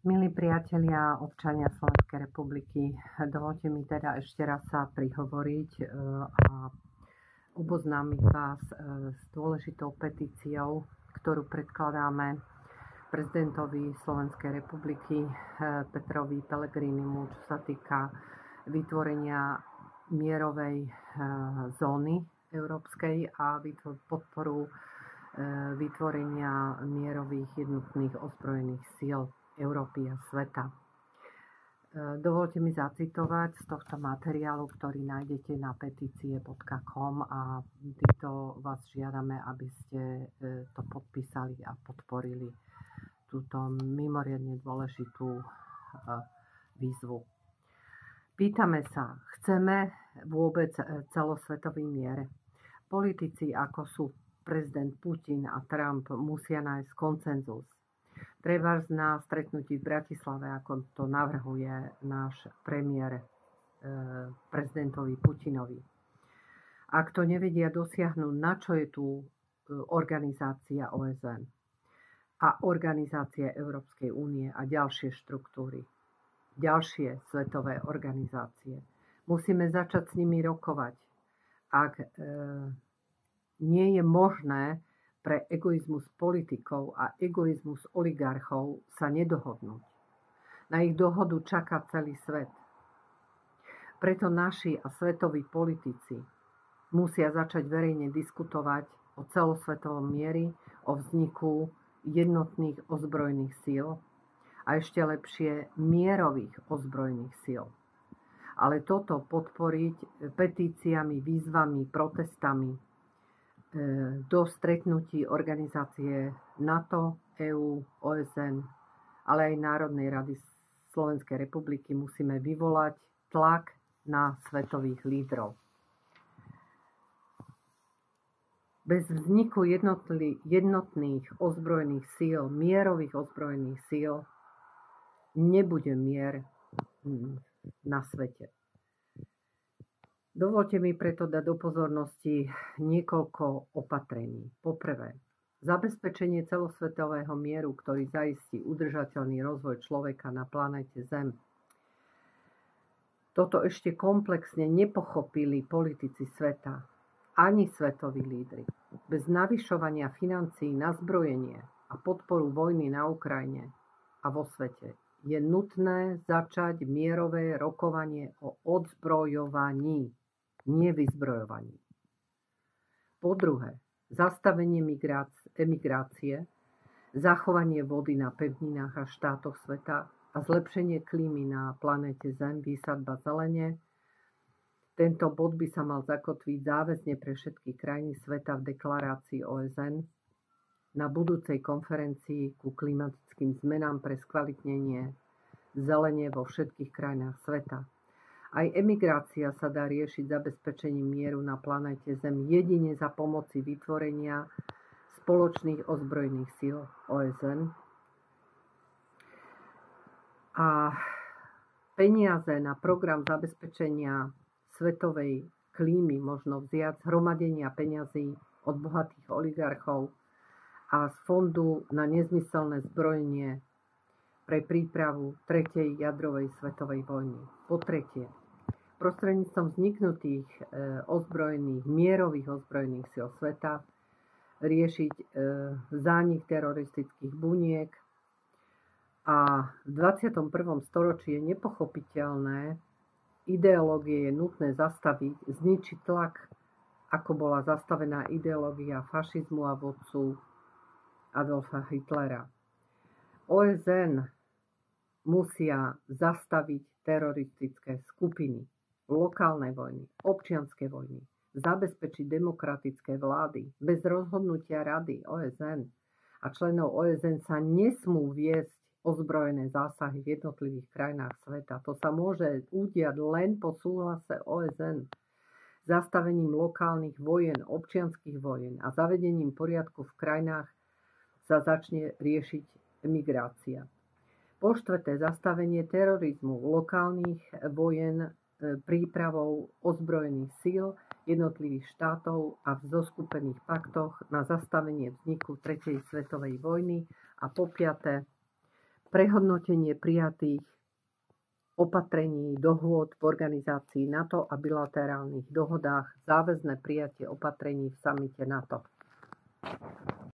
Milí priatelia, občania Slovenskej republiky, dovoľte mi teda ešte raz sa prihovoriť a oboznámiť vás s dôležitou petíciou, ktorú predkladáme prezidentovi Slovenskej republiky Petrovi Pellegrinimu, čo sa týka vytvorenia mierovej zóny európskej a podporu vytvorenia mierových jednotných ozbrojených síl Európy a sveta. Dovoľte mi zacitovať z tohto materiálu, ktorý nájdete na petície.com a týmto vás žiadame, aby ste to podpísali a podporili túto mimoriadne dôležitú výzvu. Pýtame sa, chceme vôbec celosvetový mier? Politici, ako sú prezident Putin a Trump, musia nájsť konsenzus. Trebárs na stretnutí v Bratislave, ako to navrhuje náš premiér prezidentovi Putinovi. Ak to nevedia dosiahnuť, na čo je tu organizácia OSN a organizácia Európskej únie a ďalšie štruktúry, ďalšie svetové organizácie. Musíme začať s nimi rokovať. Ak nie je možné pre egoizmus politikov a egoizmus oligarchov sa nedohodnúť. Na ich dohodu čaká celý svet. Preto naši a svetoví politici musia začať verejne diskutovať o celosvetovom mieri, o vzniku jednotných ozbrojených síl a ešte lepšie mierových ozbrojených síl. Ale toto podporiť petíciami, výzvami, protestami do stretnutí organizácie NATO, EÚ, OSN, ale aj Národnej rady Slovenskej republiky musíme vyvolať tlak na svetových lídrov. Bez vzniku jednotných ozbrojených síl, mierových ozbrojených síl, nebude mier na svete. Dovoľte mi preto dať do pozornosti niekoľko opatrení. Poprvé, zabezpečenie celosvetového mieru, ktorý zaistí udržateľný rozvoj človeka na planéte Zem. Toto ešte komplexne nepochopili politici sveta, ani svetoví lídri. Bez navyšovania financií na zbrojenie a podporu vojny na Ukrajine a vo svete je nutné začať mierové rokovanie o odzbrojovaní, nevyzbrojovaní. Po druhé, zastavenie emigrácie, zachovanie vody na pevninách a štátoch sveta a zlepšenie klímy na planéte Zem, výsadba zelene. Tento bod by sa mal zakotviť záväzne pre všetky krajiny sveta v deklarácii OSN na budúcej konferencii ku klimatickým zmenám pre skvalitnenie zelene vo všetkých krajinách sveta. Aj emigrácia sa dá riešiť zabezpečením mieru na planéte Zem jedine za pomoci vytvorenia spoločných ozbrojených síl OSN. A peniaze na program zabezpečenia svetovej klímy možno vziať z hromadenia peňazí od bohatých oligarchov a z fondu na nezmyselné zbrojenie pre prípravu tretej jadrovej svetovej vojny. Po tretie, prostredníctvom vzniknutých mierových ozbrojených síl sveta riešiť zánik teroristických buniek. A v 21. storočí je nepochopiteľné, ideológie je nutné zastaviť, zničiť tlak, ako bola zastavená ideológia fašizmu a vodcu Adolfa Hitlera. OSN musia zastaviť teroristické skupiny, lokálne vojny, občianske vojny, zabezpečiť demokratické vlády. Bez rozhodnutia Rady OSN a členov OSN sa nesmú viesť ozbrojené zásahy v jednotlivých krajinách sveta. To sa môže udiať len po súhlase OSN. Zastavením lokálnych vojen, občianskych vojen a zavedením poriadku v krajinách sa začne riešiť emigrácia. Po štvrté, zastavenie terorizmu, lokálnych vojen, prípravou ozbrojených síl jednotlivých štátov a v zoskupených paktoch na zastavenie vzniku tretej svetovej vojny. A po piaté, prehodnotenie prijatých opatrení, dohôd v organizácii NATO a bilaterálnych dohodách, záväzné prijatie opatrení v samite NATO.